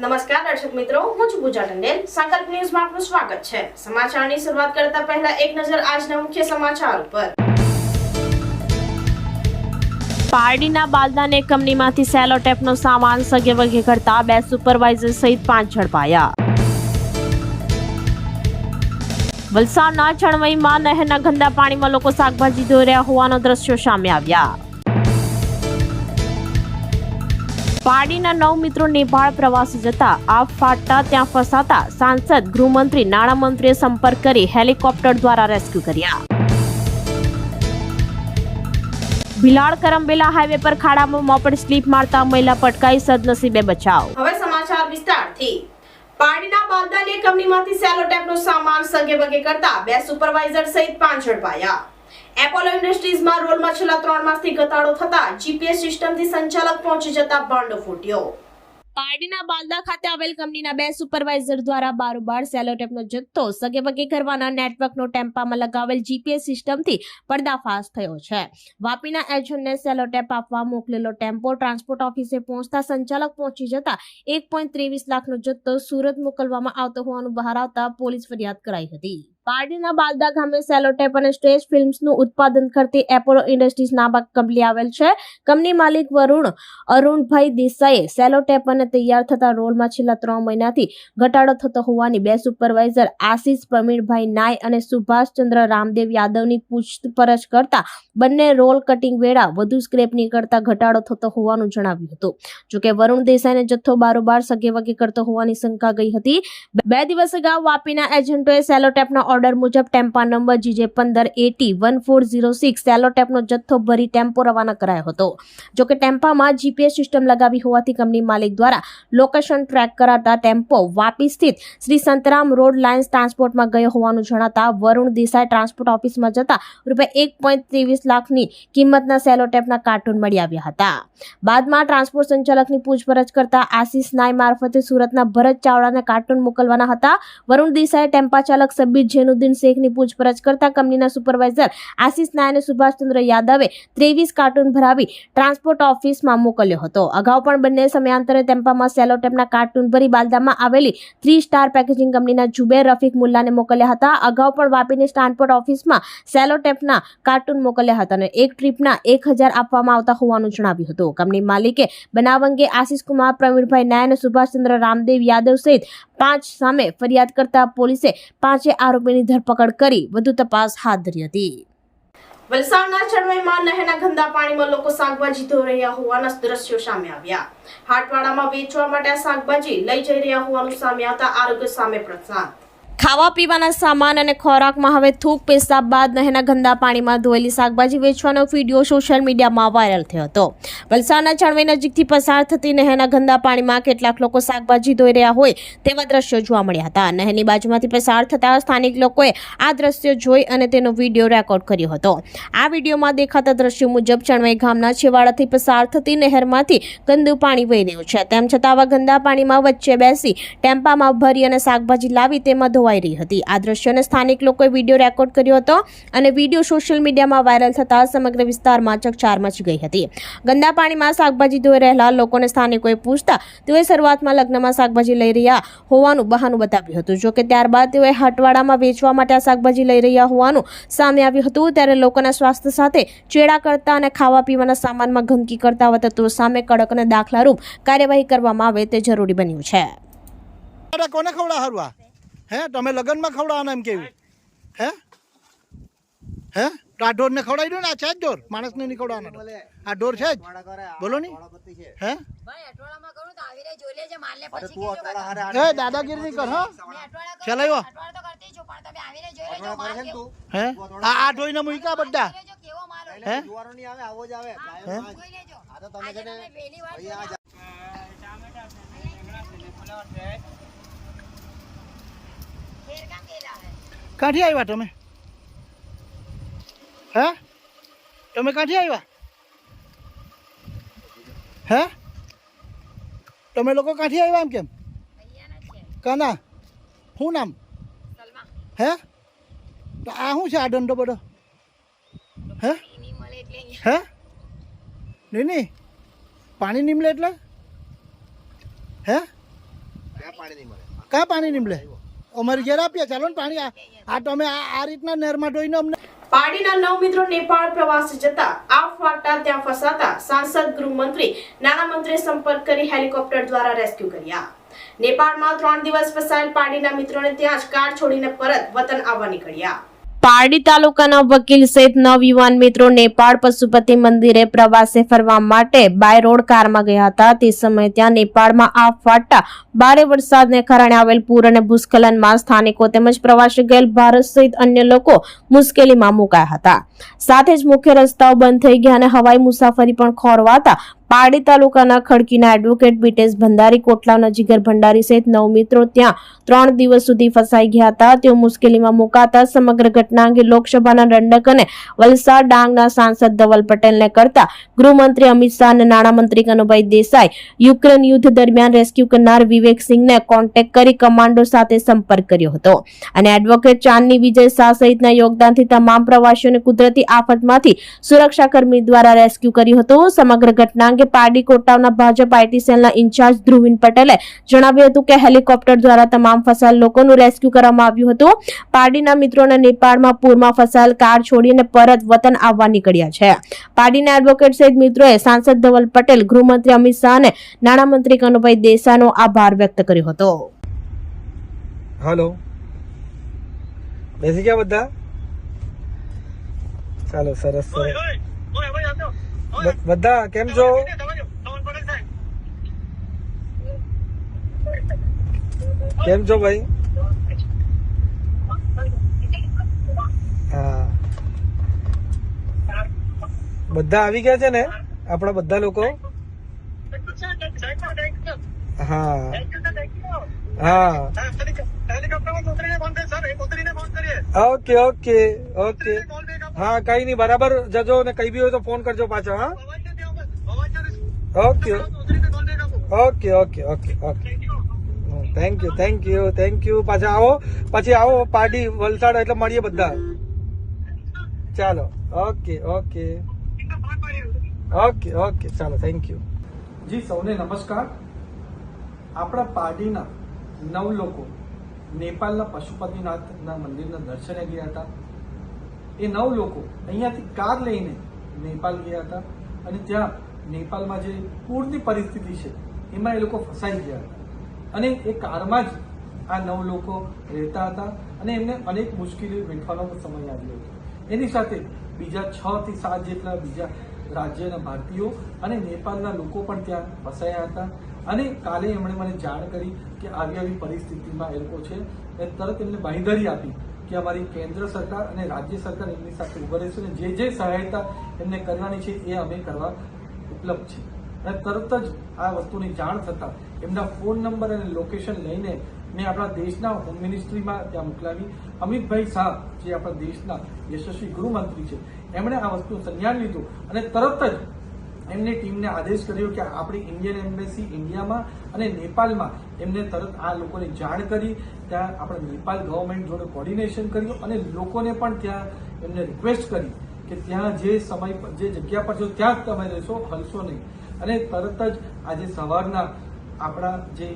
નમસ્કાર દર્શક મિત્રો, હું છું પૂજા ટંડેલ. સંકલ્પ ન્યૂઝમાં આપનું સ્વાગત છે. સમાચારની શરૂઆત કરતા પહેલા એક નજર આજના મુખ્ય સમાચાર ઉપર. પારડીના બાલદાને કંપનીમાંથી સેલો ટેપનો સામાન સગે વગે કરતા 2 સુપરવાઇઝર સહિત 5 ઝડપાયા. વલસાડના ચણવઈમાં નહેરના ગંદા પાણીમાં લોકો શાકભાજી ધોઈ રહ્યા હોવાના દ્રશ્યો સામે આવ્યા. પારડીના 9 મિત્રો નેપાળ પ્રવાસે જતા આગ ફાટતા ત્યાં ફસાતા સાંસદ, ગૃહમંત્રી, નાણામંત્રીએ સંપર્ક કરી હેલિકોપ્ટર દ્વારા રેસ્ક્યુ કર્યા. ભિલાડ કરંબેલા હાઈવે પર ખાડામાં મોપેડ સ્લીપ મારતા મહિલા પટકાઈ, સદનસીબે બચાવ. હવે સમાચાર વિસ્તારથી. પારડીના બાલદાને કંપનીમાંથી સેલો ટેપનો સામાન સગે વગે કરતા 2 સુપરવાઇઝર સહિત 5 ઝડપાયા. એપોલો ઇન્ડસ્ટ્રીઝમાં રોલમાં છેલ્લા 3 માસથી ઘટાડો થતા જીપીએસ સિસ્ટમથી સંચાલક પહોંચી જતા ભાંડો ફૂટ્યો. પારડીના બાલદા ખાતે આવેલ કંપનીના 2 સુપરવાઇઝર દ્વારા બારોબાર સેલો ટેપનો જથ્થો સગે વગે કરવાના નેટવર્કનો ટેમ્પામાં લગાવેલ જીપીએસ સિસ્ટમથી પર્દાફાશ થયો છે. વાપીના એજન્ટને સેલો ટેપ આપવા મોકલેલો ટેમ્પો ટ્રાન્સપોર્ટ ઓફિસે પહોંચતા સંચાલક પહોંચી જતા 1.23 લાખનો જથ્થો સુરત મોકલવામાં આવતો હોવાનું બહાર આવતા પોલીસ ફરિયાદ કરાઈ હતી. પારડીના બાલદા ગામે સેલો ટેપ અને સ્ટ્રેચ ફિલ્મ્સનું ઉત્પાદન કરતી એપોલો ઇન્ડસ્ટ્રીઝ નામક કંપની આવેલ છે. કંપની માલિક અરુણભાઈ દેસાઈએ સેલો ટેપ અને તૈયાર થતા રોલમાં છેલ્લા 3 મહિનાથી ઘટાડો થતો હોવાની 2 સુપરવાઇઝર આશીષ પ્રવીણભાઈ નાય અને સુભાષચંદ્ર રામદેવ યાદવની પૂછપરછ કરતા બંને રોલ કટિંગ વેળા વધુ સ્ક્રેપ નીકળતા ઘટાડો થતો હોવાનું જણાવ્યું હતું. જોકે વરુણ દેસાઈને જથ્થો બારોબાર સગે વગે કરતો હોવાની શંકા ગઈ હતી. 2 દિવસ અગાઉ વાપીના એજન્ટોએ સેલો ટેપના ઓર્ડર મુજબ ટેમ્પા નંબર GJ15801406 સેલો ટેપનો જથ્થો ભરી ટેમ્પો રવાના કરાયો હતો. જોકે ટેમ્પામાં જીપીએસ સિસ્ટમ લગાવી હોવાથી કંપની માલિક દ્વારા લોકેશન ટ્રેક કરાતા ટેમ્પો વાપી સ્થિત શ્રી સંતરામ રોડ લાઇન્સ ટ્રાન્સપોર્ટમાં ગયો હોવાનું જણાતા વરુણ દેસાઈ ટ્રાન્સપોર્ટ ઓફિસમાં જતા ₹1.23 લાખની કિંમતના સેલો ટેપના કાર્ટૂન મળી આવ્યા હતા. બાદમાં ટ્રાન્સપોર્ટ સંચાલકની પૂછપરછ કરતા આશીષ નાય મારફતે સુરતના ભરત ચાવડાને કાર્ટૂન મોકલવાના હતા. વરુણ દેસાઈ ટેમ્પા ચાલક સબ્બીર જેનુદ્દીન શેખની પૂછપરછ કરતા કંપનીના સુપરવાઇઝર આશીષ નાય અને સુભાષચંદ્ર યાદવે 23 કાર્ટૂન ભરાવી ટ્રાન્સપોર્ટ ઓફિસમાં મોકલ્યો હતો. અગાઉ પણ બંને સમયાંતરે ટેમ્પામાં સેલો ટેપના કાર્ટૂન ભરી બાલદામાં આવેલી 3 સ્ટાર પેકેજિંગ કંપનીના જુબેર રફીક મુલ્લાને મોકલ્યા હતા. અગાઉ પણ વાપીની ટ્રાન્સપોર્ટ ઓફિસમાં સેલો ટેપના કાર્ટૂન મોકલ્યા હતા અને એક ટ્રીપના 1000 આપવામાં આવતા હોવાનું જણાવ્યું હતું. કંપની માલિકે બનાવ અંગે આશીષ કુમાર, પ્રવીણભાઈ નાય અને સુભાષચંદ્ર રામદેવ યાદવ સહિત 5 સામે ફરિયાદ કરતા પોલીસે 5 આરોપીની ધરપકડ કરી વધુ તપાસ હાથ ધરી હતી. વલસાડના ચણવઈમાં નહેરના ગંદા પાણીમાં લોકો શાકભાજી ધોઈ રહ્યા હોવાના દ્રશ્યો સામે આવ્યા. હાટવાડામાં વેચવા માટે શાકભાજી લઈ જઈ રહ્યા હોવાનું સામે આવતા આરોગ્ય સામે પ્રશ્ન. ખાવા પીવાના સામાન અને ખોરાકમાં હવે થૂક પેશાબ બાદ નહેરના ગંદા પાણીમાં ધોયેલી શાકભાજી વેચવાનો વિડીયો સોશિયલ મીડિયામાં વાયરલ થયો હતો. વલસાડના ચણવઈ નજીકથી પસાર થતી નહેરના ગંદા પાણીમાં કેટલાક લોકો શાકભાજી ધોઈ રહ્યા હોય તેવા દ્રશ્યો જોવા મળ્યા હતા. નહેરની બાજુમાંથી પસાર થતા સ્થાનિક લોકોએ આ દ્રશ્યો જોઈ અને તેનો વિડીયો રેકોર્ડ કર્યો હતો. આ વિડીયોમાં દેખાતા દ્રશ્યો મુજબ ચણવઈ ગામના છેવાડાથી પસાર થતી નહેરમાંથી ગંદુ પાણી વહી રહ્યું છે. તેમ છતાં આવા ગંદા પાણીમાં વચ્ચે બેસી ટેમ્પામાં ભરી અને શાકભાજી લાવી તેમાં ધોવાઈ રહી હતી. આ દ્રશ્યોને સ્થાનિક લોકોએ વિડીયો રેકોર્ડ કર્યો હતો અને વિડીયો સોશિયલ મીડિયામાં વાયરલ થતા સમગ્ર વિસ્તારમાં ચકચાર મચી ગઈ હતી. ગંદા પાણીમાં શાકભાજી ધોઈ રહેલા લોકોને સ્થાનિકોએ પૂછતા તેઓએ શરૂઆતમાં લગ્નમાં શાકભાજી લઈ રહ્યા હોવાનું બહાનું બતાવ્યું હતું. જોકે ત્યારબાદ તેઓએ હટવાડામાં વેચવા માટે આ શાકભાજી લઈ રહ્યા હોવાનું સામે આવ્યું હતું. ત્યારે લોકોના સ્વાસ્થ્ય સાથે ચેડા કરતા અને ખાવા પીવાના સામાનમાં ગંદકી કરતા આવા તત્વો સામે કડક અને દાખલારૂપ કાર્યવાહી કરવામાં આવે તે જરૂરી બન્યું છે. કોને ખવડાવવા હે તમે લગનમાં ખવડાવવાના એમ કેવું હે હે તો આ ઢોરને ખવડાવી દો ને. આ છે જ ઢોર, માણસને નહીં ખવડાવવાના. આ ઢોર છે જ, બોલો નહીં હે હે દાદાગીરી નહીં કર. હા ચલાવ્યો હે આ ઢોઈને મૂક્યા બધા હે કાંઠી આવ્યા તમે હે તમે કાંઠી આવ્યા હે તમે લોકો કાંઠી આવ્યા એમ કેમ કાના શું નામ હે તો આ શું છે આ દંડો બધો હે હે નહીં પાણી નીમલે એટલે હે કાં પાણી નહીં મળે અમારી ઘેર આપીએ ચાલો ને પાણી આ તમે આ રીતના નહેરમાં ધોઈને અમને પારડીના 9 મિત્રો નેપાળ પ્રવાસે જતા આ ફાટા ત્યાં ફસાતા સાંસદ ગૃહમંત્રી નાણામંત્રીએ સંપર્ક કરી હેલિકોપ્ટર દ્વારા રેસ્ક્યુ કર્યા. નેપાળમાં 3 દિવસ ફસાયેલ પારડીના મિત્રોને ત્યાં જ કાર છોડીને પરત વતન આવવા નીકળ્યા. પારડી તાલુકાના વકીલ સહિત 9 યુવાન મિત્રો નેપાળ પશુપતિ મંદિરે પ્રવાસે ફરવા માટે બાય રોડ કારમાં ગયા હતા. તે સમયે ત્યાં નેપાળમાં આ ફાટા ભારે વરસાદને કારણે આવેલ પૂર અને ભૂસ્ખલનમાં સ્થાનિકો તેમજ પ્રવાસે ગયેલ ભારત સહિત અન્ય લોકો મુશ્કેલીમાં મુકાયા હતા. સાથે જ મુખ્ય રસ્તાઓ બંધ થઈ ગયા અને હવાઈ મુસાફરી પણ ખોરવાતા પારડી તાલુકાના ખડકીના એડવોકેટ બીટેશ ભંડારી, કોટલાના જીગર ભંડારી સહિત 9 મિત્રો ત્યાં 3 દિવસ સુધી ફસાઈ ગયા હતા. તેઓ મુશ્કેલીમાં મુકાતા સમગ્ર ઘટના અંગે લોકસભાના દંડક અને વલસાડ ડાંગના સાંસદ ધવલ પટેલને કરતા ગૃહમંત્રી અમિત શાહ અને નાણામંત્રી કનુભાઈ દેસાઈ યુક્રેન યુદ્ધ દરમિયાન રેસ્ક્યુ કરનાર વિવેક સિંહને કોન્ટેક્ટ કરી કમાન્ડો સાથે સંપર્ક કર્યો હતો અને એડવોકેટ ચાંદની વિજય શાહ સહિતના યોગદાનથી તમામ પ્રવાસીઓને કુદરતી આફતમાંથી સુરક્ષાકર્મી દ્વારા રેસ્ક્યુ કર્યું હતું. સમગ્ર ઘટના પારડી કોટાવના ભાજપ આઈટી સેલના ઇન્ચાર્જ ધ્રુવીન પટેલે જણાવ્યું હતું કે હેલિકોપ્ટર દ્વારા તમામ ફસાયેલ લોકોનું રેસ્ક્યુ કરવામાં આવ્યું હતું. પારડીના મિત્રોને નેપાળમાં પૂરમાં ફસાયેલ કાર છોડીને પરત વતન આવવા નીકળ્યા છે. પારડીના એડવોકેટ સહિત મિત્રોએ સાંસદ ધવલ પટેલ, ગૃહમંત્રી અમિત શાહ અને નાણામંત્રી કનુભાઈ દેસાઈનો આભાર વ્યક્ત કર્યો હતો. હેલો, બેસી ગયા બધા? ચાલો, સરસ સરસ. બધા કેમ છો? કેમ છો ભાઈ? હા, બધા આવી ગયા છે ને આપણા બધા લોકો? હા હા, ઓકે ઓકે ઓકે. હા, કઈ નહીં, બરાબર જજો ને કઈ બી હોય તો ફોન કરજો પાછો. હા, okay okay okay okay okay. Thank you thank you thank you. પાછા આવો, પછી આવો પાર્ટી વલસાડ એટલે મળીએ બધા. ચાલો, ઓકે ઓકે ઓકે ઓકે, ચાલો, થેન્ક યુ. જી સૌને નમસ્કાર. આપણા પાર્ટીના 9 લોકો નેપાળના પશુપતિનાથના મંદિરના દર્શને ગયા હતા. એ 9 લોકો અહીંયાથી કાર લઈને નેપાળ ગયા હતા અને ત્યાં નેપાળમાં જે પૂરની પરિસ્થિતિ છે એમાં એ લોકો ફસાઈ ગયા હતા અને એ કારમાં જ આ 9 લોકો રહેતા હતા અને એમને અનેક મુશ્કેલીઓ વેઠવાનો સમય આવ્યો હતો. એની સાથે બીજા 6 થી 7 જેટલા બીજા રાજ્યના ભારતીયો અને નેપાળના લોકો પણ ત્યાં ફસાયા હતા અને કાલે એમણે મને જાણ કરી કે આવી પરિસ્થિતિમાં એ લોકો છે. તરત એમને બાંહેધરી આપી કે અમારી કેન્દ્ર સરકાર અને રાજ્ય સરકાર એમની સાથે ઉભા રહેશે અને જે સહાયતા એમને કરવાની છે એ અમે કરવા ઉપલબ્ધ છે. અને તરત જ આ વસ્તુની જાણ થતાં એમના ફોન નંબર અને લોકેશન લઈને મેં આપણા દેશના હોમ મિનિસ્ટ્રીમાં ત્યાં મોકલાવી. અમિતભાઈ શાહ, જે આપણા દેશના યશસ્વી ગૃહમંત્રી છે, એમણે આ વસ્તુનું સંજ્ઞાન લીધું અને તરત જ એમની ટીમને આદેશ કર્યો કે આપણી ઇન્ડિયન એમ્બેસી ઇન્ડિયામાં અને નેપાળમાં એમને તરત આ લોકોને જાણ કરી. ત્યાં આપણે નેપાળ ગવર્મેન્ટ જોડે કોર્ડિનેશન કર્યું અને લોકોને પણ ત્યાં એમને રિક્વેસ્ટ કરી કે ત્યાં જે સમય જે જગ્યા પર છો ત્યાં જ તમે રહેશો, હલશો નહીં. અને તરત જ આજે સવારના આપણા જે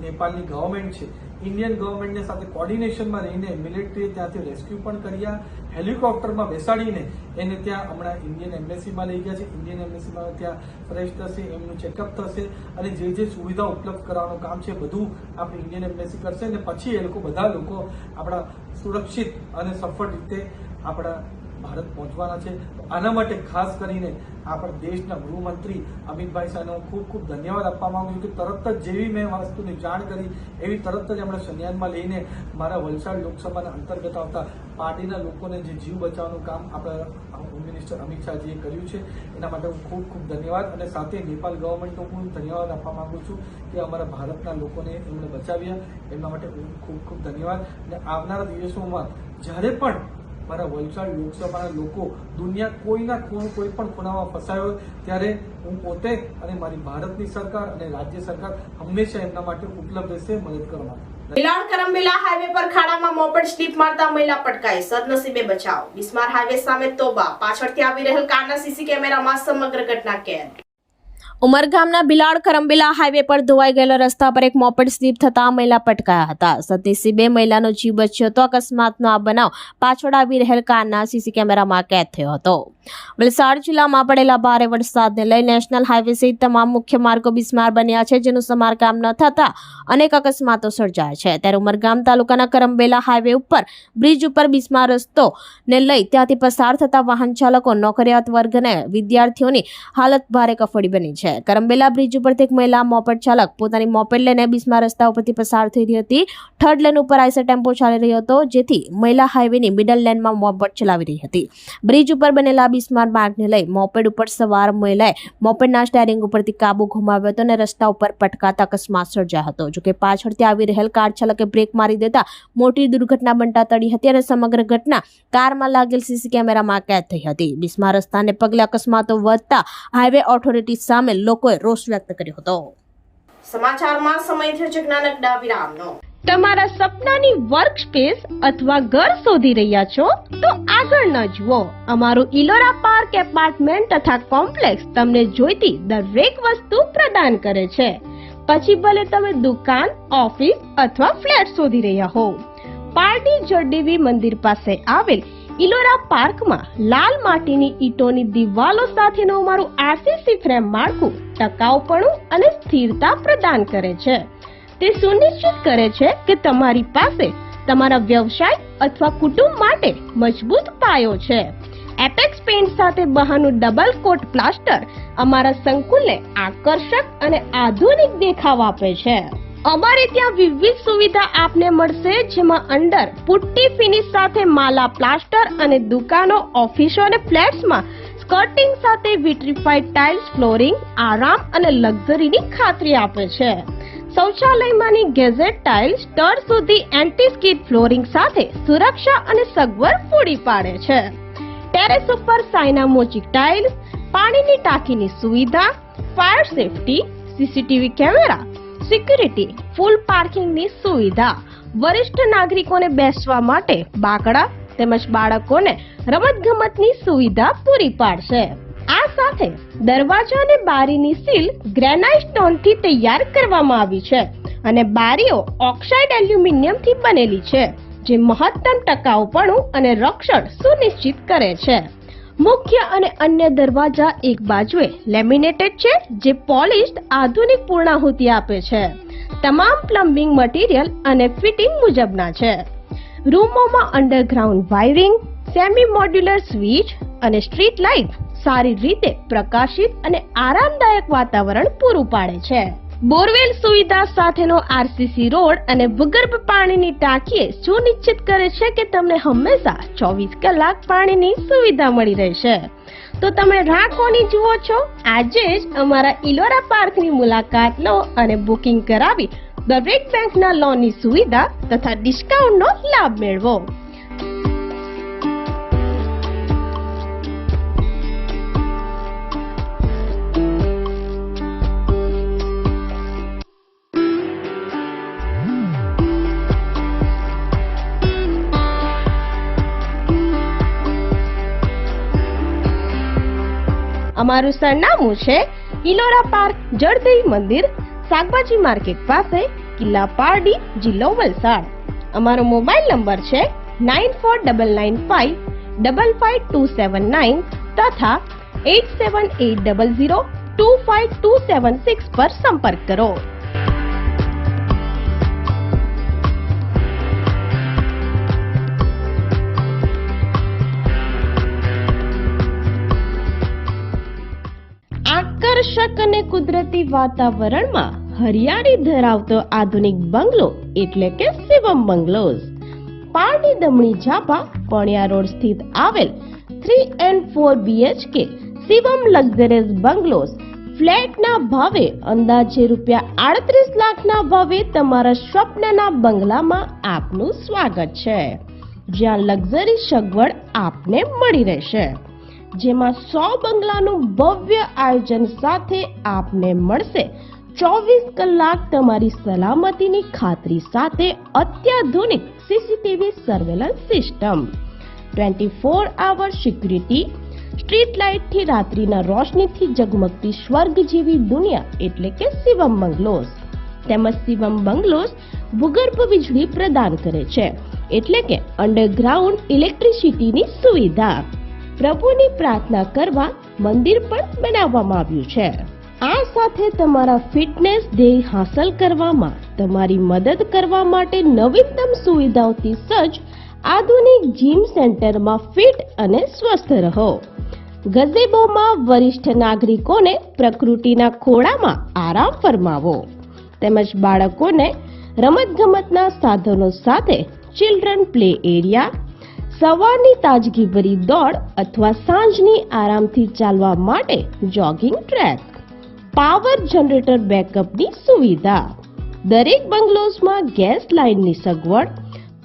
નેપાળની ગવર્મેન્ટ છે, ઇન્ડિયન ગવર્મેન્ટની સાથે કોર્ડિનેશનમાં રહીને મિલિટરીએ ત્યાંથી રેસ્ક્યુ પણ કર્યા. હેલિકોપ્ટરમાં બેસાડીને એને ત્યાં હમણાં ઇન્ડિયન એમ્બેસીમાં લઈ ગયા છે. ઇન્ડિયન એમ્બેસીમાં ત્યાં ફ્રેશ થશે, એમનું ચેકઅપ થશે અને જે સુવિધા ઉપલબ્ધ કરવાનું કામ છે બધું આપણી ઇન્ડિયન એમ્બેસી કરશે અને પછી એ લોકો બધા લોકો આપણા સુરક્ષિત અને સફળ રીતે આપણા ભારત પહોંચવાના છે. આના માટે ખાસ કરીને આપણા દેશના ગૃહમંત્રી અમિતભાઈ શાહનો ખૂબ ખૂબ ધન્યવાદ આપવા માંગુ છું કે તરત જ જેવી મેં વસ્તુની જાણ કરી એવી તરત જ એમણે સંજ્ઞાનમાં લઈને મારા વલસાડ લોકસભાના અંતર્ગત આવતા પાર્ટીના લોકોને જે જીવ બચાવવાનું કામ આપણા હોમ મિનિસ્ટર અમિત શાહજીએ કર્યું છે એના માટે હું ખૂબ ખૂબ ધન્યવાદ અને સાથે નેપાળ ગવર્મેન્ટનો હું ધન્યવાદ આપવા માંગુ છું કે અમારા ભારતના લોકોને એમણે બચાવ્યા. એમના માટે હું ખૂબ ખૂબ ધન્યવાદ. અને આવનારા દિવસોમાં જ્યારે પણ મારા વલસાડ લોકસભાના લોકો દુનિયા કોઈ પણ ખૂણામાં ફસાયો ત્યારે હું પોતે અને મારી ભારતની સરકાર અને રાજ્ય સરકાર હંમેશા એમના માટે ઉપલબ્ધ રહેશે મદદ કરવા. ભિલાડ કરંબેલા હાઈવે પર ખાડામાં મોપેડ સ્લીપ મારતા મહિલા પટકાઈ, સદનસીબે બચાવ. બિસ્માર હાઈવે સામે તોબા, પાછળથી આવી રહેલ કારના સીસી કેમેરામાં સમગ્ર ઘટના કેદ. ઉમરગામના બિલાડ કરંબેલા હાઈવે પર ધોવાઈ ગયેલા રસ્તા પર એક મોપેડ સ્લીપ થતા મહિલા પટકાયા હતા. સતીશી 2 મહિલાનો જીવ બચ્યો હતો. અકસ્માતનો આ બનાવ પાછળ આવી રહેલ કારના સીસી કેમેરામાં કેદ થયો હતો. વલસાડ જિલ્લામાં પડેલા ભારે વરસાદને લઈ નેશનલ હાઈવે સહિત તમામ મુખ્ય માર્ગો બિસ્માર બન્યા છે, જેનું સમારકામ ન થતા અનેક અકસ્માતો સર્જાયા છે. ત્યારે ઉમરગામ તાલુકાના કરંબેલા હાઈવે ઉપર બ્રિજ ઉપર બિસ્માર રસ્તોને લઈ ત્યાંથી પસાર થતા વાહન ચાલકો, નોકરિયાત વર્ગ અને વિદ્યાર્થીઓની હાલત ભારે કફોડી બની છે. કરંબેલા બ્રિજ ઉપરથી એક મહિલા મોપેડ ચાલક પોતાની મોપેડ લઈને બિસ્માર રસ્તા ઉપરથી પસાર થઈ રહી હતી. થર્ડ લેન ઉપર આઈસર ટેમ્પો ચાલી રહ્યો હતો, જેથી મહિલા હાઈવેની મિડલ લેનમાં મોપેડ ચલાવી રહી હતી. બ્રિજ ઉપર બનેલા બિસ્માર માર્ગને લઈ મોપેડ ઉપર સવાર મહિલાએ મોપેડના સ્ટેરિંગ ઉપરથી કાબુ ગુમાવ્યો હતો અને રસ્તા ઉપર પટકાતા અકસ્માત સર્જાયો હતો. જોકે પાછળથી આવી રહેલ કાર ચાલકે બ્રેક મારી દેતા મોટી દુર્ઘટના બનતા ટળી હતી અને સમગ્ર ઘટના કારમાં લાગેલ સીસી કેમેરામાં કેદ થઈ હતી. બિસ્માર રસ્તાને પગલે અકસ્માતો વધતા હાઈવે ઓથોરિટી સામે લોકોએ રોષ વ્યક્ત કર્યો હતો. સમાચારમાં સમય થયો છે જ્ઞાનક વિરામનો. તમારા સપનાની વર્ક સ્પેસ અથવા ઘર શોધી રહ્યા છો તો આગળ ન જુઓ. અમારું ઇલોરા પાર્ક એપાર્ટમેન્ટ તથા કોમ્પ્લેક્સ તમને જોઈતી દરેક વસ્તુ પ્રદાન કરે છે. પછી ભલે તમે દુકાન, ઓફિસ અથવા ફ્લેટ શોધી રહ્યા હો. પારડી જરદેવી મંદિર પાસે આવેલ ઇલોરા પાર્કમાં લાલ માટીની ઈંટોની દિવાલો સાથેનું અમારું આરસીસી ફ્રેમ માળખું ટકાઉપણું અને સ્થિરતા પ્રદાન કરે છે. તે સુનિશ્ચિત કરે છે કે તમારી પાસે તમારા વ્યવસાય અથવા કુટુંબ માટે મજબૂત પાયો છે. એપેક્સ પેઇન્ટ સાથે બહારનું ડબલ કોટ પ્લાસ્ટર અમારા સંકુલને આકર્ષક અને આધુનિક દેખાવ આપે છે. અમારે ત્યાં વિવિધ સુવિધા આપને મળશે, જેમાં અંડર પુટ્ટી ફિનિશ સાથે માલા પ્લાસ્ટર અને દુકાનો, ઓફિસો અને ફ્લેટ્સમાં સ્કર્ટિંગ સાથે વિટ્રિફાઈડ ટાઇલ્સ ફ્લોરિંગ આરામ અને લક્ઝરીની ખાતરી આપે છે. શૌચાલયમાંની ગેઝેટ ટાઇલ્સ સ્તર સુધી એન્ટી સ્કીડ ફ્લોરિંગ સાથે સુરક્ષા અને સગવડ પૂરી પાડે છે. ટેરેસ ઉપર સાયનામોચિક ટાઇલ્સ, પાણીની ટાંકીની સુવિધા, fire safety, CCTV camera, security, full પાર્કિંગની સુવિધા, વરિષ્ઠ નાગરિકોને બેસવા માટે બાકડા તેમજ બાળકોને રમતગમતની સુવિધા પૂરી પાડશે. આ સાથે દરવાજા અને બારીની સીલ ગ્રેનાઇટ સ્ટોનથી તૈયાર કરવામાં આવી છે અને બારીઓ ઓક્સાઇડ એલ્યુમિનિયમથી બનેલી છે, જે મહત્તમ ટકાઉપણું અને રક્ષણ સુનિશ્ચિત કરે છે. મુખ્ય અને અન્ય દરવાજા એક બાજુએ લેમિનેટેડ છે, જે પોલિશ્ડ આધુનિક પૂર્ણાહુતિ આપે છે. તમામ પ્લમ્બિંગ મટીરીયલ અને ફિટિંગ મુજબના છે. રૂમોમાં underground wiring, semi modular switch અને સ્ટ્રીટ લાઇટ સારી રીતે પ્રકાશિત અને આરામદાયક વાતાવરણ પૂરું પાડે છે. બોરવેલ સુવિધા સાથેનો આરસીસી રોડ અને ભૂગર્ભ પાણીની ટાંકીએ સુનિશ્ચિત કરે છે કે તમને હંમેશા 24 કલાક પાણીની સુવિધા મળી રહેશે. તો તમે રાહ કોની જુઓ છો? આજે જ અમારા ઇલોરા પાર્કની મુલાકાત લો અને બુકિંગ કરાવી દરેક બેંકના લોનની સુવિધા તથા ડિસ્કાઉન્ટનો લાભ મેળવો. અમારું સરનામું છે ઇલોરા પાર્ક, જળદેવી મંદિર, શાકભાજી માર્કેટ પાસે, કિલ્લા પારડી, જિલ્લો વલસાડ. અમારો મોબાઈલ નંબર છે 9495552279 તથા 8780025276 પર સંપર્ક કરો. આકર્ષક અને કુદરતી વાતાવરણમાં હરિયાળી ધરાવતો આધુનિક બંગલો એટલે કે શિવમ બંગલોઝ. પારડી દમણી ઝાપા પણિયા રોડ સ્થિત આવેલ 3 and 4 BHK Shivam luxurious bungalows ફ્લેટના ભાવે અંદાજે ₹38 લાખના ભાવે તમારા સ્વપ્નના બંગલામાં આપનું સ્વાગત છે, જ્યાં લક્ઝરી સગવડ આપને મળી રહેશે. જેમાં 100 બંગલાનું ભવ્ય આયોજન સાથે આપને મળશે 24 કલાક તમારી સલામતીની ખાતરી સાથે અત્યાધુનિક CCTV surveillance system, 24 hour security, street લાઇટથી રાત્રિના રોશનીથી જગમગતી સ્વર્ગ જેવી દુનિયા એટલે કે શિવમ બંગલોઝ. તેમજ શિવમ બંગલોઝ ભૂગર્ભ વીજળી પ્રદાન કરે છે એટલે કે અંડરગ્રાઉન્ડ ઇલેક્ટ્રિસિટીની સુવિધા. પ્રભુની પ્રાર્થના કરવા મંદિર પણ બનાવવામાં આવ્યું છે. આ સાથે તમારા ફિટનેસ ધ્યેય હાંસલ કરવામાં તમારી મદદ કરવા માટે નવીનતમ સુવિધાઓથી સજ્જ આધુનિક જીમ સેન્ટરમાં ફિટ અને સ્વસ્થ રહો. ગઝેબોમાં વરિષ્ઠ નાગરિકોને પ્રકૃતિના ખોળામાં આરામ ફરમાવો તેમજ બાળકોને રમતગમતના સાધનો સાથે ચિલ્ડ્રન પ્લે એરિયા, સવારની તાજગીભરી દોડ અથવા સાંજની આરામથી ચાલવા માટે જોગિંગ ટ્રેક, પાવર જનરેટર બેકઅપની સુવિધા. દરેક બંગલોઝમાં ગેસ લાઇનની સગવડ.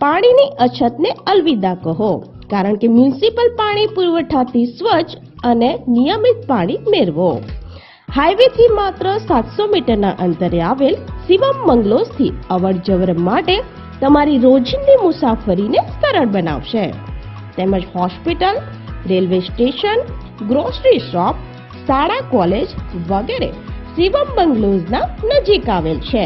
પાણીની અછતને અલવિદા કહો કારણ કે મ્યુનિસિપલ પાણી પુરવઠાથી સ્વચ્છ અને નિયમિત પાણી મેળવો. હાઈવેથી માત્ર 700 મીટરના અંતરે આવેલ શિવમ બંગલોઝથી અવરજવર માટે તમારી રોજિંદી મુસાફરીને સરળ બનાવશે. તેમજ hospital, railway station, grocery shop, શાળા, કોલેજ વગેરે શિવમ બંગલોઝના નજીક આવેલ છે.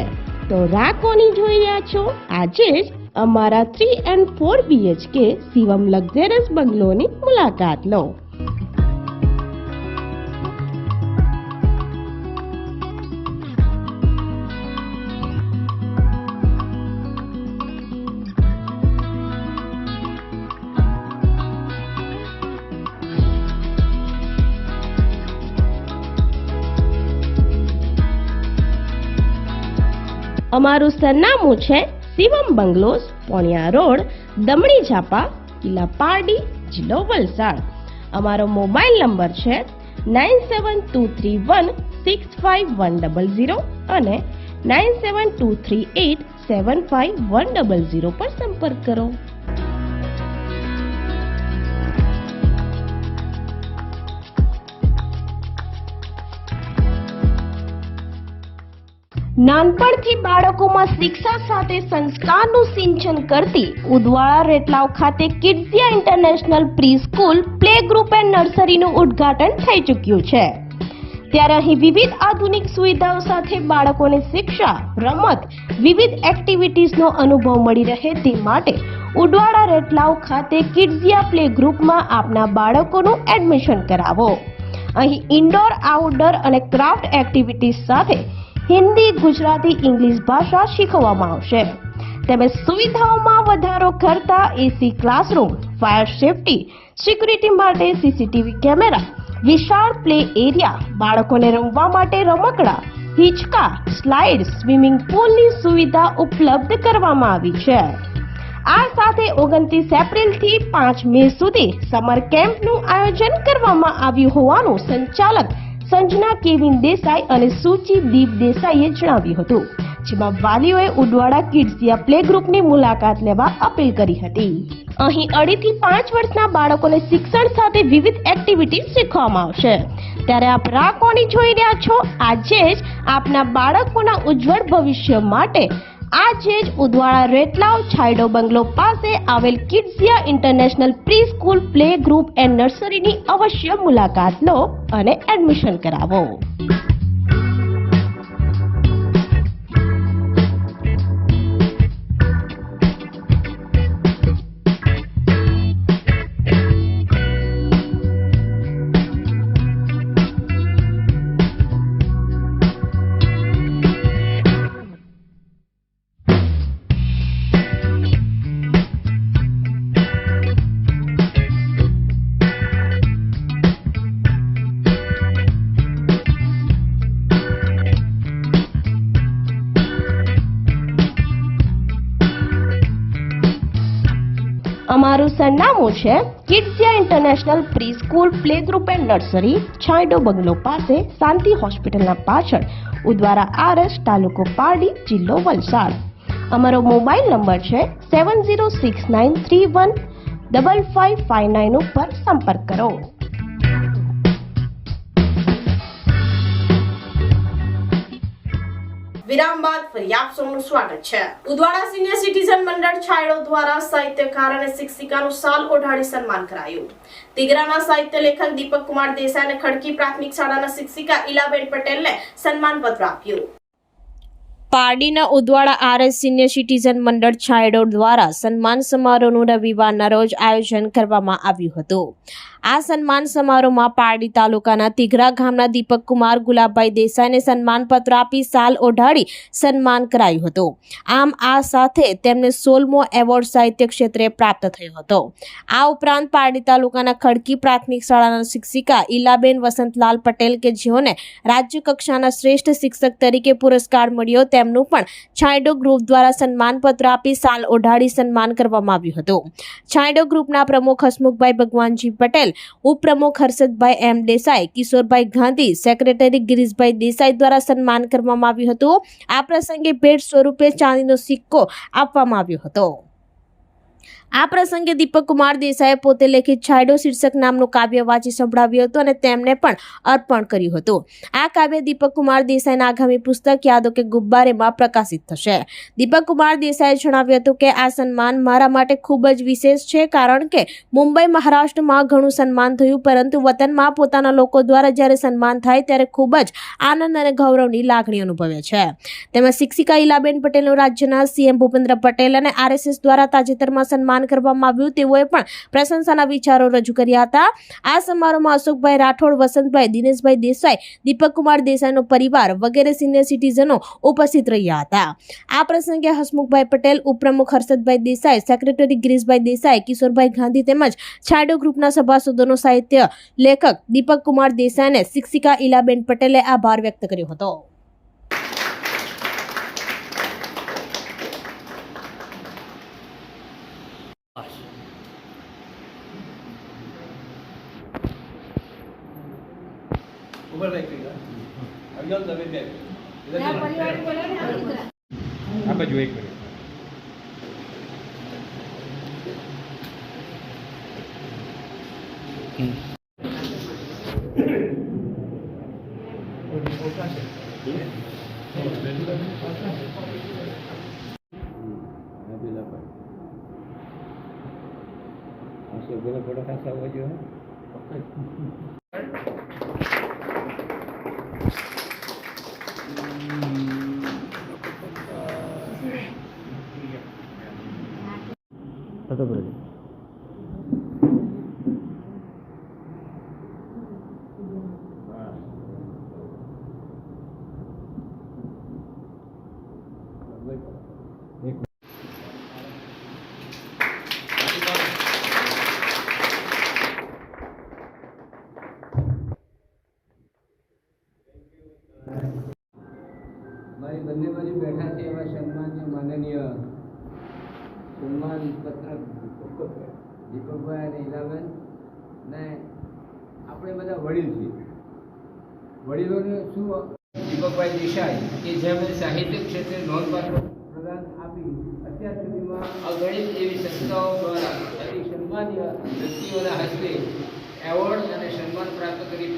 તો રાહ કોની જોઈ રહ્યા છો? આજે જ અમારા 3 and 4 BHK શિવમ લક્ઝરિયસ બંગલોની મુલાકાત લો. અમારું સરનામું છે શિવમ બંગલોઝ, પોણિયા રોડ, દમણી ઝાપા, કિલ્લા પારડી, જિલ્લો વલસાડ. અમારો મોબાઈલ નંબર છે 9723165100 અને 9723875100 પર સંપર્ક કરો. નાનપણથી બાળકોમાં શિક્ષા સાથે સંસ્કારનું સિંચન કરતી ઉદવાડા રેટલાવ ખાતે Kidzia international pre school, play group and નર્સરીનું ઉદ્ઘાટન થઈ ચૂક્યું છે. ત્યારે અહીં વિવિધ આધુનિક સુવિધાઓ સાથે બાળકોને શિક્ષા, રમત, વિવિધ એક્ટિવિટીઝનો અનુભવ મળી રહે તે માટે ઉદવાડા રેટલાવ ખાતે કિડ્ઝિયા પ્લે ગ્રુપમાં આપના બાળકોનું એડમિશન કરાવો. અહીં ઇન્ડોર, આઉટડોર અને ક્રાફ્ટ એક્ટિવિટીઝ સાથે હિન્દી, ગુજરાતી, ઇંગ્લિશ ભાષા શીખવવામાં આવશે. તેમજ સુવિધાઓમાં વધારો કરતા એસી ક્લાસરૂમ, ફાયર સેફટી, સિક્યુરિટી માટે સીસીટીવી કેમેરા, વિશાળ પ્લે એરિયા, બાળકોને રમવા માટે રમકડા, હિંચકા, સ્લાઇડ, સ્વિમિંગ પુલની સુવિધા ઉપલબ્ધ કરવામાં આવી છે. આ સાથે 29 એપ્રિલથી 5 મે સુધી સમર કેમ્પનું આયોજન કરવામાં આવ્યું હોવાનું સંચાલક સંજના કેવિન દેસાઈ અને સુચિ દીપ દેસાઈએ જણાવ્યું હતું, જેમાં વાલીઓએ ઉદવાડા કિડ્ઝિયા પ્લે ગ્રુપની મુલાકાત લેવા અપીલ કરી હતી. અહીં 2 થી 5 વર્ષના બાળકોને શિક્ષણ સાથે વિવિધ એક્ટિવિટી શીખવવામાં આવશે. ત્યારે આપ રાહ કોની જોઈ રહ્યા છો? આજે જ આપના બાળકોના ઉજ્જવળ ભવિષ્ય માટે આજે જ ઉદવાડા રેટલાવ છાયડો બંગલો પાસે આવેલ Kidzia international pre school, play group and નર્સરીની અવશ્ય મુલાકાત લો અને એડમિશન કરાવો. અમારું સરનામું છે Kidzia international pre school, play group and nursery, છાયડો બંગલો પાસે, શાંતિ હોસ્પિટલના પાછળ, ઉદવાડા RS, તાલુકો પારડી, જિલ્લો વલસાડ. અમારો મોબાઈલ નંબર છે 7069315559 ઉપર સંપર્ક કરો. વિરામ બાદ ફરી આપ સૌનું સ્વાગત છે. ઉદવાડા સિનિયર સિટીઝન મંડળ છાયડો દ્વારા સાહિત્યકાર અને શિક્ષિકાનું સાલ ઓઢાડી સન્માન કરાયું. તિગરાના સાહિત્ય લેખક દીપક કુમાર દેસાઈ અને ખડકી પ્રાથમિક શાળાના શિક્ષિકા ઇલાબેન પટેલને સન્માનપત્ર આપ્યું. પારડીના ઉદવાડા આરએસ સિનિયર સિટીઝન મંડળ છાયડો દ્વારા સન્માન સમારોહનું રવિવારના રોજ આયોજન કરવામાં આવ્યું હતું. આ સન્માન સમારોહમાં પારડી તાલુકાના તિગરા ગામના દીપક કુમાર ગુલાબભાઈ દેસાઈને સન્માનપત્ર આપી સાલ ઓઢાડી સન્માન કરાયું હતું. આમ આ સાથે તેમને 16મો એવોર્ડ સાહિત્ય ક્ષેત્રે પ્રાપ્ત થયો હતો. આ ઉપરાંત પારડી તાલુકાના ખડકી પ્રાથમિક શાળાના શિક્ષિકા ઇલાબેન વસંતલાલ પટેલ કે જેઓને રાજ્ય કક્ષાના શ્રેષ્ઠ શિક્ષક તરીકે પુરસ્કાર મળ્યો તેમનું પણ છાયડો ગ્રુપ દ્વારા સન્માનપત્ર આપી સાલ ઓઢાડી સન્માન કરવામાં આવ્યું હતું. છાયડો ગ્રુપના પ્રમુખ હસમુખભાઈ ભગવાનજી પટેલ, ઉપપ્રમુખ હર્ષદભાઈ એમ દેસાઈ, કિશોરભાઈ ગાંધી, સેક્રેટરી ગિરીશભાઈ દેસાઈ દ્વારા સન્માન કરવામાં આવ્યું હતું. આ પ્રસંગે ભેટ સ્વરૂપે ચાંદીનો સિક્કો આપવામાં આવ્યો હતો. આ પ્રસંગે દીપક કુમાર દેસાઈએ પોતે લેખિત છાયડો શીર્ષક નામનું કાવ્ય વાંચી સંભળાવ્યું હતું અને તેમને પણ અર્પણ કર્યું હતું. આ કાવ્ય દીપક કુમાર દેસાઈના આગામી પુસ્તક યાદો કે ગુબ્બારેમાં પ્રકાશિત થશે. દીપક કુમાર દેસાઈએ જણાવ્યું હતું કે આ સન્માન મારા માટે ખૂબ જ વિશેષ છે, કારણ કે મુંબઈ મહારાષ્ટ્રમાં ઘણું સન્માન થયું, પરંતુ વતનમાં પોતાના લોકો દ્વારા જ્યારે સન્માન થાય ત્યારે ખૂબ જ આનંદ અને ગૌરવની લાગણી અનુભવે છે. તેમાં શિક્ષિકા ઇલાબેન પટેલનું રાજ્યના સીએમ ભૂપેન્દ્ર પટેલ અને આરએસએસ દ્વારા તાજેતરમાં સન્માન કરવામાં આવ્યું. તેઓએ પણ પ્રશંસાના વિચારો રજૂ કર્યા હતા. આ સમારોહમાં અશોકભાઈ રાઠોડ, વસંતભાઈ, દિનેશભાઈ દેસાઈ, દીપક કુમાર દેસાઈનો પરિવાર વગેરે સિનિયર સિટીઝનો ઉપસ્થિત રહ્યા હતા. આ પ્રસંગે હસમુખભાઈ પટેલ, ઉપપ્રમુખ હર્ષદભાઈ દેસાઈ, સેક્રેટરી ગિરીશભાઈ દેસાઈ, કિશોરભાઈ ગાંધી તેમજ છાયડો ગ્રુપના સભાસદોનો સાહિત્ય લેખક દીપક કુમાર દેસાઈને શિક્ષિકા ઇલાબેન પટેલે આભાર વ્યક્ત કર્યો હતો. મારી બંને બાજુ બેઠા છે એવા સન્માનીય માનનીય સન્માન પત્ર દીપકભાઈ અને ઇલાબેન ને આપણે બધા વડીલ છીએ. વડીલોને શું દીપકભાઈ દેસાઈ કે જેમણે સાહિત્ય ક્ષેત્રે નોંધપાત્ર પ્રદાન આપી અત્યાર સુધીમાં અગણિત એવી સંસ્થાઓ દ્વારા અતિ સન્માનીય વ્યક્તિઓના હસ્તે એવોર્ડ અને સન્માન પ્રાપ્ત કરી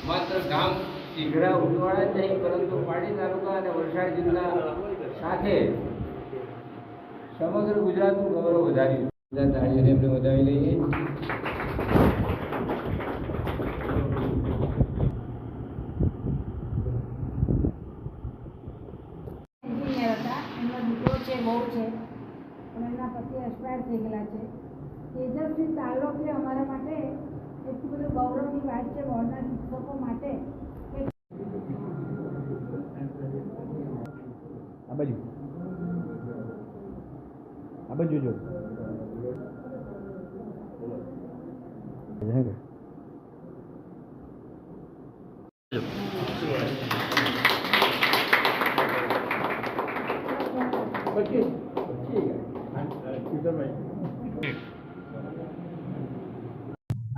માત્ર ગામ તિગરા ઉદવાડા જ નહીં પરંતુ પારડી તાલુકા અને વલસાડ જિલ્લા સાથે સમગ્ર ગુજરાતનું ગૌરવ વધાર્યું. બધા તાળીઓને એમને વધાવી લઈએ. એન્જિનિયર હતા, એમનો દીકરો છે, બહુ છે, પણ એમના પતિ એક્સપાયર થઈ ગયેલા છે. તેજસ્વી તાલુકે અમારા માટે એટલું બધું ગૌરવની વાત છે બોર્ડના શિક્ષકો માટે. આ બાજુ જો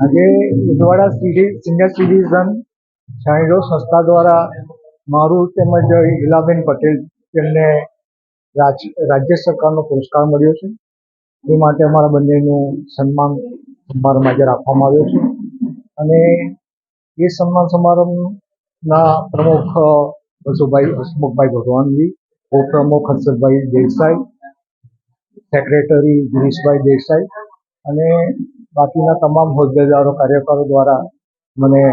આજે ઉદવાડા સિનિયર સિટીઝન છાયડો સંસ્થા દ્વારા મારું તેમજ ઇલાબેન પટેલ તેમને રાજ્ય સરકારનો પુરસ્કાર મળ્યો છે. એ માટે અમારા બંનેનું સન્માન સમારંભ આજે રાખવામાં આવ્યો છે અને એ સન્માન સમારંભના પ્રમુખ વસુભાઈ હસમુખભાઈ ભગવાનજી, ઉપપ્રમુખ હર્ષદભાઈ દેસાઈ, સેક્રેટરી ગિરીશભાઈ દેસાઈ અને બાકીના તમામ હોદ્દેદારો કાર્યકરો દ્વારા મને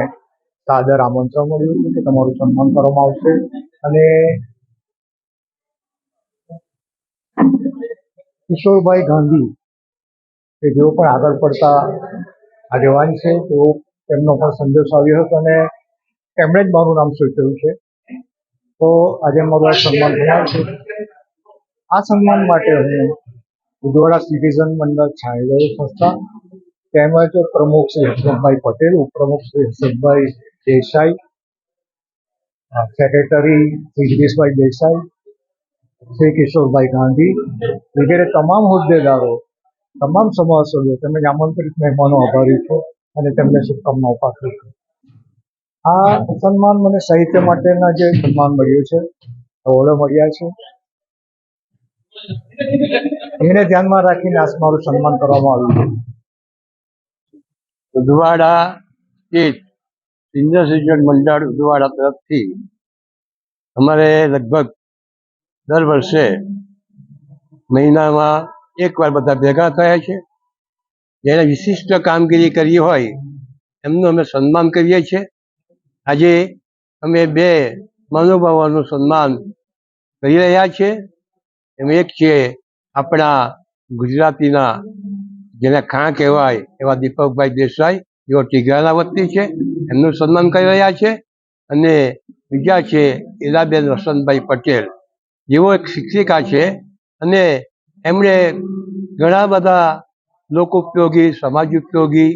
સાદર આમંત્રણ મળ્યું હતું કે તમારું સન્માન કરવામાં આવશે. અને કિશોરભાઈ ગાંધી કે જેઓ પણ આગળ પડતા આગેવાન છે તેઓ તેમનો પણ સંદેશો આવ્યો હતો અને તેમણે જ મારું નામ સૂચવ્યું છે. તો આજે મારું આ સન્માન થનાર છે. આ સન્માન માટે હું ઉદવાડા સિટીઝન મંડળ છાંયદળ સંસ્થા તેમજ પ્રમુખ શ્રી હસમુખભાઈ પટેલ, ઉપપ્રમુખ શ્રી હર્ષદભાઈ દેસાઈ, સેક્રેટરી શ્રી ગિરીશભાઈ દેસાઈ, શ્રી કિશોરભાઈ ગાંધી વગેરે તમામ હોદ્દેદારો, તમામ સભાસદો તેમજ આમંત્રિત મહેમાનો આભારી છું અને તેમને શુભકામનાઓ પાઠવું છું. આ સન્માન મને સાહિત્ય માટેના જે સન્માન મળ્યું છે, એવોર્ડો મળ્યા છે, એને ધ્યાનમાં રાખીને આ મારું સન્માન કરવામાં આવ્યું છે. ઉદવાડા સ્થિત સિનિયર સિટીઝન મંડળ ઉદવાડા તરફથી અમારે લગભગ દર વર્ષે મહિનામાં એકવાર બધા ભેગા થયા છે. જેને વિશિષ્ટ કામગીરી કરી હોય એમનું અમે સન્માન કરીએ છીએ. આજે અમે 2 મહાનુભાવોનું સન્માન કરી રહ્યા છીએ. એમાં એક છે આપણા ગુજરાતીના જેને ખાં કહેવાય એવા દીપકભાઈ દેસાઈ, જેઓ ટીઘરાના વતની છે, એમનું સન્માન કરી રહ્યા છે. અને બીજા છે ઈલાબેન વસંતભાઈ પટેલ, જેઓ એક શિક્ષિકા છે અને એમણે ઘણા બધા લોક ઉપયોગી, સમાજ ઉપયોગી,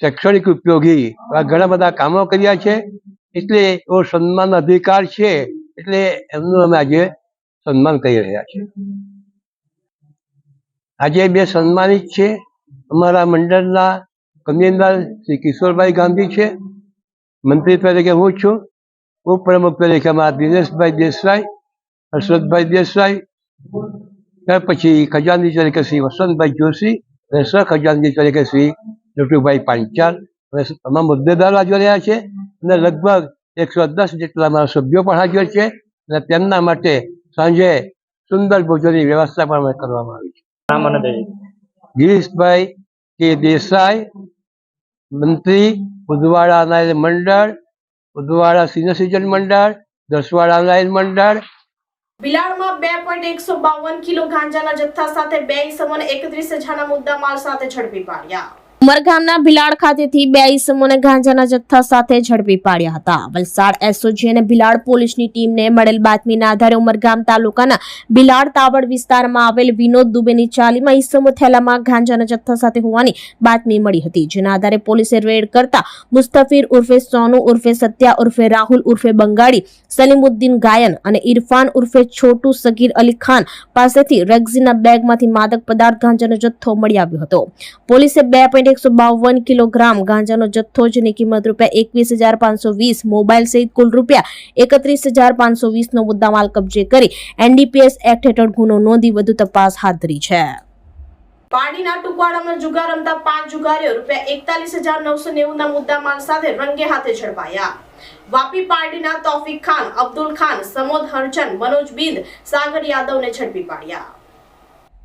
શૈક્ષણિક ઉપયોગી એવા ઘણા બધા કામો કર્યા છે. એટલે એવો સન્માન અધિકાર છે, એટલે એમનું અમે આજે સન્માન કરી રહ્યા છીએ. આજે 2 સન્માનિત છે. અમારા મંડળના કન્વીનર શ્રી કિશોરભાઈ ગાંધી છે, મંત્રી તરીકે હું છું, ઉપપ્રમુખ તરીકે અમારા દિનેશભાઈ દેસાઈ, હર્ષદભાઈ દેસાઈ, ત્યાર પછી ખજાનચી તરીકે શ્રી વસંતભાઈ જોશી અને સહખજાનચી તરીકે શ્રી નટુભાઈ પાંચાલ અને તમામ હોદ્દેદારો હાજર રહ્યા છે. અને લગભગ 110 જેટલા અમારા સભ્યો પણ હાજર છે અને તેમના માટે સાંજે સુંદર ભોજનની વ્યવસ્થા પણ અમે કરવામાં આવી છે. ગિરીશભાઈ કે દેસાઈ, મંત્રી, ઉદવાડા નાયર મંડળ, ઉદવાડા સિનિયર સિટીઝન મંડળ, દસવાડા નાયર મંડળ. ભિલાડમાં 2.152 કિલો ગાંજાના જથ્થા સાથે 2 ઈસમોને 31,000ના મુદ્દામાલ સાથે ઝડપી પાડ્યા. ઉમરગામના ભિલાડ ખાતેથી 2 ઈસમોને ગાંજાના જથ્થા સાથે ઝડપી પાડ્યા હતા. વલસાડ એસઓજી અને ભિલાડ પોલીસની ટીમને મળેલ બાતમીના આધારે ઉમરગામ તાલુકાના ભિલાડ તાવડ વિસ્તારમાં આવેલ વિનોદ દુબેની ચાલીમાં ઈસમો થેલામાં ગાંજાના જથ્થા સાથે હોવાની બાતમી મળી હતી. જેના આધારે પોલીસે રેડ કરતા મુસ્તફીર ઉર્ફે સોનુ ઉર્ફે સત્યા ઉર્ફે રાહુલ ઉર્ફે બંગાળી, સલીમુદ્દીન ગાયન અને ઇરફાન ઉર્ફે છોટુ સગીર અલી ખાન પાસેથી રેક્ઝીના બેગમાંથી માદક પદાર્થ ગાંજાનો જથ્થો મળી આવ્યો હતો. પોલીસે 2.152 કિલોગ્રામ ગાંજાનો જથ્થો જેની કિંમત ₹21,520, મોબાઈલ સહિત કુલ ₹31,520નો મુદ્દામાલ કબજે કરી એનડીપીએસ એક્ટ હેઠળ ગુનો નોંધી વધુ તપાસ હાથ ધરી છે. પાડીના ટુકવાડામાં જુગાર રમતા 5 જુગારીઓ ₹41,990ના મુદ્દામાલ સાથે રંગે હાથે ઝડપાયા. વાપી પારડીના તોફિક ખાન, અબ્દુલ ખાન, સમોદ હરજન, મનોજ બિંદ, સાગર યાદવને ઝડપી પાડ્યા.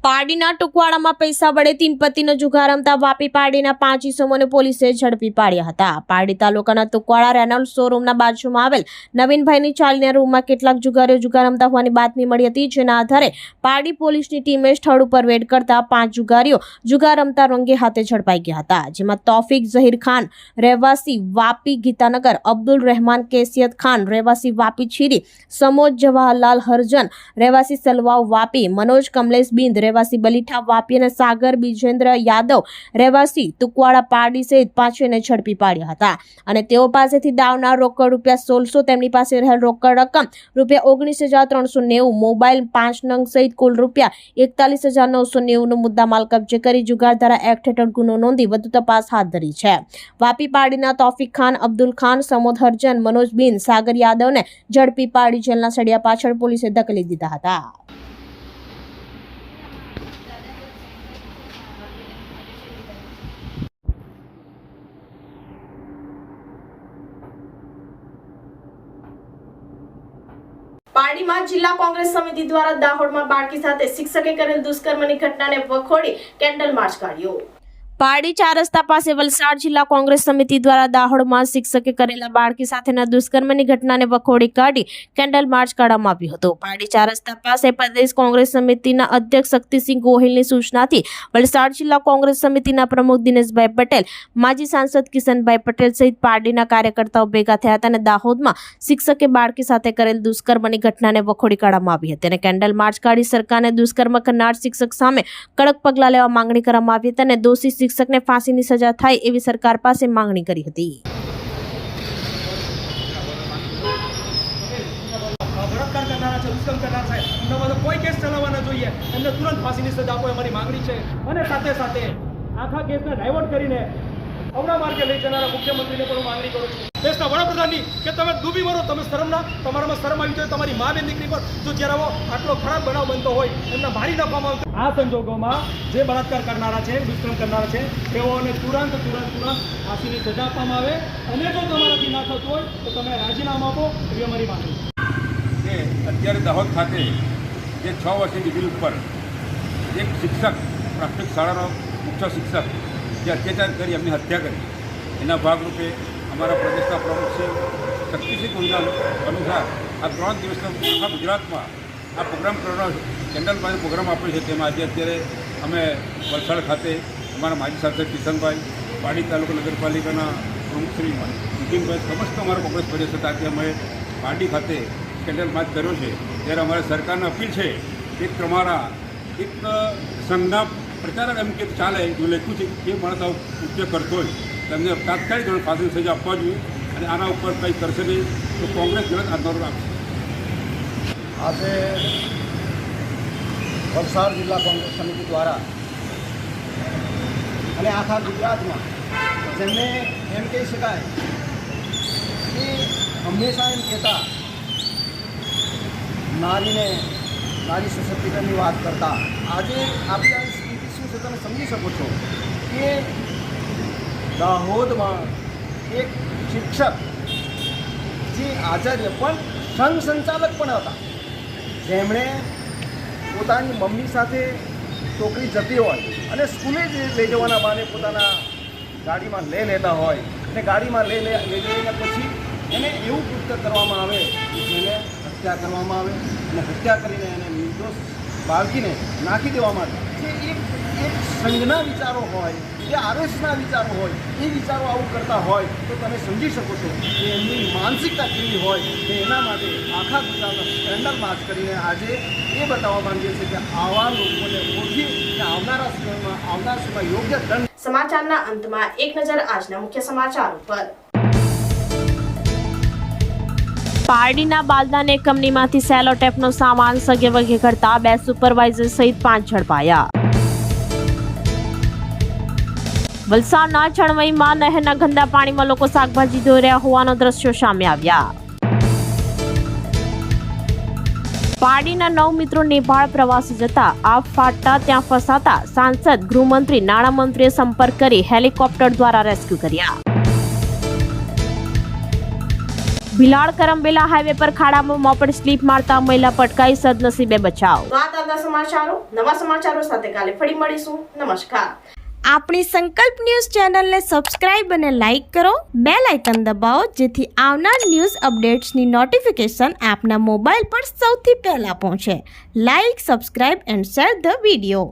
પારડીના ટુકવાડામાં પૈસા વડે 3 પતિનો જુગાર રમતા વાપી પારડીના 5 ઈસમોને પોલીસે ઝડપી પાડ્યા હતા. પારડી તાલુકાના ટુકવાડા રેનોલ્ડ શોરૂમના બાજુમાં આવેલ નવીનભાઈની ચાલીના રૂમમાં કેટલાક જુગારીઓ જુગાર રમતા હોવાની બાતમી મળી હતી. જેના આધારે પારડી પોલીસની ટીમે સ્થળ ઉપર રેડ કરતા 5 જુગારીઓ જુગાર રમતા રંગે હાથે ઝડપાઈ ગયા હતા. જેમાં તોફિક ઝહીર ખાન રહેવાસી વાપી ગીતાનગર, અબ્દુલ રહેમાન કેસિયત ખાન રહેવાસી વાપી છીરી, સમોદ જવાહરલાલ હરજન રહેવાસી સલવાવ વાપી, મનોજ કમલેશ બિંદ રહેવાસી બલીઠા વાપી અને સાગર બીજેન્દ્ર યાદવ રહેવાસી તુકવાડા પારડી સહિત 5ને ઝડપી પાડ્યા હતા. અને તેઓ પાસેથી દાવના રોકડ ₹1600, તેમની પાસે રહેલ રોકડ રકમ ₹19,390, મોબાઈલ 5 નંગ સહિત કુલ ₹41,990નો મુદ્દામાલ કબજે કરી જુગારધારા એક્ટ હેઠળ ગુનો નોંધી વધુ તપાસ હાથ ધરી છે. વાપી પારડીના તોફિક ખાન, અબ્દુલ ખાન, સમોદ હરજન, મનોજ બિન, સાગર યાદવને ઝડપી પારડી જેલના સળિયા પાછળ પોલીસે ધકેલી દીધા હતા. પારડીમાં જિલ્લા કોંગ્રેસ સમિતિ દ્વારા દાહોદમાં બાળકી સાથે શિક્ષકે કરેલ દુષ્કર્મની ઘટનાને વખોડી કેન્ડલ માર્ચ કાઢ્યો. પારડી 4 રસ્તા પાસે વલસાડ જિલ્લા કોંગ્રેસ સમિતિ દ્વારા દાહોદમાં શિક્ષકે કરેલા બાળકી સાથેના દુષ્કર્મની ઘટનાને વખોડી કાઢી કેન્ડલ માર્ચ કાઢવામાં આવ્યું હતું. પારડી 4 રસ્તા પાસે પ્રદેશ કોંગ્રેસ સમિતિના અધ્યક્ષ શક્તિસિંહ ગોહિલની સૂચનાથી વલસાડ જિલ્લા કોંગ્રેસ સમિતિના પ્રમુખ દિનેશભાઈ પટેલ, માજી સાંસદ કિશનભાઈ પટેલ સહિત પારડીના કાર્યકર્તાઓ ભેગા થયા હતા અને દાહોદમાં શિક્ષકે બાળકી સાથે કરેલ દુષ્કર્મની ઘટનાને વખોડી કાઢવામાં આવી હતી અને કેન્ડલ માર્ચ કાઢી સરકારને દુષ્કર્મ કરનાર શિક્ષક સામે કડક પગલાં લેવા માંગણી કરવામાં આવી હતી અને દોષી શિક્ષકને ફાંસીની સજા થાય એવી સરકાર પાસે માંગણી કરી હતી. બળાત્કાર કરનારા છે, દુષ્કર્મ કરનારા છે, એમના પર કોઈ કેસ ચલાવવા ન જોઈએ, એમને તુરંત ફાંસીની સજા આપો અમારી માંગણી છે. અને સાથે સાથે આખા કેસને ડાયવર્ટ કરીને અવળા માર્ગે લઈ જનારા મુખ્યમંત્રીને પણ હું માંગણી કરું છું, દેશના વડાપ્રધાનની, કે તમે ડૂબી મરો, તમે શરમના, તમારામાં શરમ આવી જોઈએ. તમારી મા બેન દીકરી પર જો જ્યારે આટલો ખરાબ બનાવ બનતો હોય એમને મારી નાખવામાં આવતો. આ સંજોગોમાં જે બળાત્કાર કરનારા છે, દુષ્કર્મ કરનારા છે, તેઓને તુરંત ફાંસીની સજા આપવામાં આવે. અને જો તમારાથી ના થતું હોય તો તમે રાજીનામું આપો એવી અમારી માંગણી છે. અત્યારે દાહોદ ખાતે જે 6 વર્ષની ડિગ્રી ઉપર એક શિક્ષક, પ્રાથમિક શાળાનો મુખ્ય શિક્ષક જે અત્યાચાર કરી એમની હત્યા કરી, એના ભાગરૂપે અમારા પ્રદેશના પ્રમુખ છે શક્તિસિંહ ગોહિલ અનુસાર આ 3 દિવસના આખા ગુજરાતમાં આ પ્રોગ્રામ કરવાનો કેન્ડલ માર્ચ પ્રોગ્રામ આપ્યો છે. તેમાં આજે અત્યારે અમે વલસાડ ખાતે અમારા માજી સાંસદ કિશનભાઈ, પારડી તાલુકા નગરપાલિકાના પ્રમુખ શ્રી નીતિનભાઈ, સમસ્ત અમારા કોંગ્રેસ પ્રદેશ સાથે અમે પારડી ખાતે કેન્ડલ માર્ચ કર્યો છે. ત્યારે અમારે સરકારને અપીલ છે કે તમારા એક સંઘના પ્રચારક એમ કે ચાલે એવું લખ્યું છે કે માણસ આવો ઉપયોગ કરતો હોય તેમને તાત્કાલિક ધોરણે ફાંસીની સજા આપવા જોઈએ અને આના ઉપર કંઈ કરશે નહીં તો કોંગ્રેસ જનત આંદોલન આપશે. આજે વલસાડ જિલ્લા કોંગ્રેસ સમિતિ દ્વારા અને આખા ગુજરાતમાં જેમને એમ કહી શકાય કે હંમેશા એમ કહેતા નારી સશક્તિકરણની વાત કરતા, આજે આપણી આવી સ્થિતિ શું છે તમે સમજી શકો છો કે દાહોદમાં એક શિક્ષક જે આચાર્ય પણ સંઘ સંચાલક પણ હતા, જેમણે પોતાની મમ્મી સાથે છોકરી જતી હોય અને સ્કૂલે જ લઈ જવાના બહાને પોતાના ગાડીમાં લઈ લેતા હોય અને ગાડીમાં લઈ જઈને પછી એને એવું કૃત્ય કરવામાં આવે કે જેને હત્યા કરવામાં આવે અને હત્યા કરીને એને નિર્દોષ બાળકીને નાખી દેવામાં આવે. જે એક સંઘના વિચારો હોય, જે આરએસના વિચારો હોય, એ વિચારો આવું કરતા હોય તો તમે સમજી શકો છો કે એમની માનસિકતા કેવી હોય. ને એના માટે આખા ગુજરાતમાં કેન્ડલ માર્ચ કરીને આજે એ બતાવવા માંગીએ છીએ કે આવા લોકોને ઓળખી અને આવનારા સમયમાં યોગ્ય દંડ. સમાચારના અંતમાં એક નજર આજના મુખ્ય સમાચાર ઉપર. પારડીના બાલદાને કંપનીમાંથી સેલો ટેપનો સામાન સગે વગે કરતા 2 સુપરવાઇઝર સહિત 5 ઝડપાયા. વલસાડના ચણવઈમાં નહેરના ગંદા પાણીમાં લોકો શાકભાજી ધોઈ રહ્યા હોવાના દ્રશ્યો સામે આવ્યા. પારડીના 9 મિત્રો નેપાળ પ્રવાસે જતા આગ ફાટતા ત્યાં ફસાતા સાંસદ, ગૃહમંત્રી, નાણામંત્રીએ સંપર્ક કરી હેલિકોપ્ટર દ્વારા રેસ્ક્યુ કર્યા. ભિલાડ કરંબેલા હાઈવે પર ખાડામાં મોપેડ સ્લીપ મારતા મહિલા પટકાઈ, સદનસીબે બચાવ. નવા સમાચારો સાથે કાલે ફરી મળીશું. નમસ્કાર. આપણી સંકલ્પ ન્યૂઝ ચેનલને સબસ્ક્રાઇબ અને લાઇક કરો, બેલ આઇકન દબાવો જેથી આવનાર ન્યૂઝ અપડેટ્સની નોટિફિકેશન આપના મોબાઈલ પર સૌથી પહેલા પહોંચે. Like, subscribe and share the video.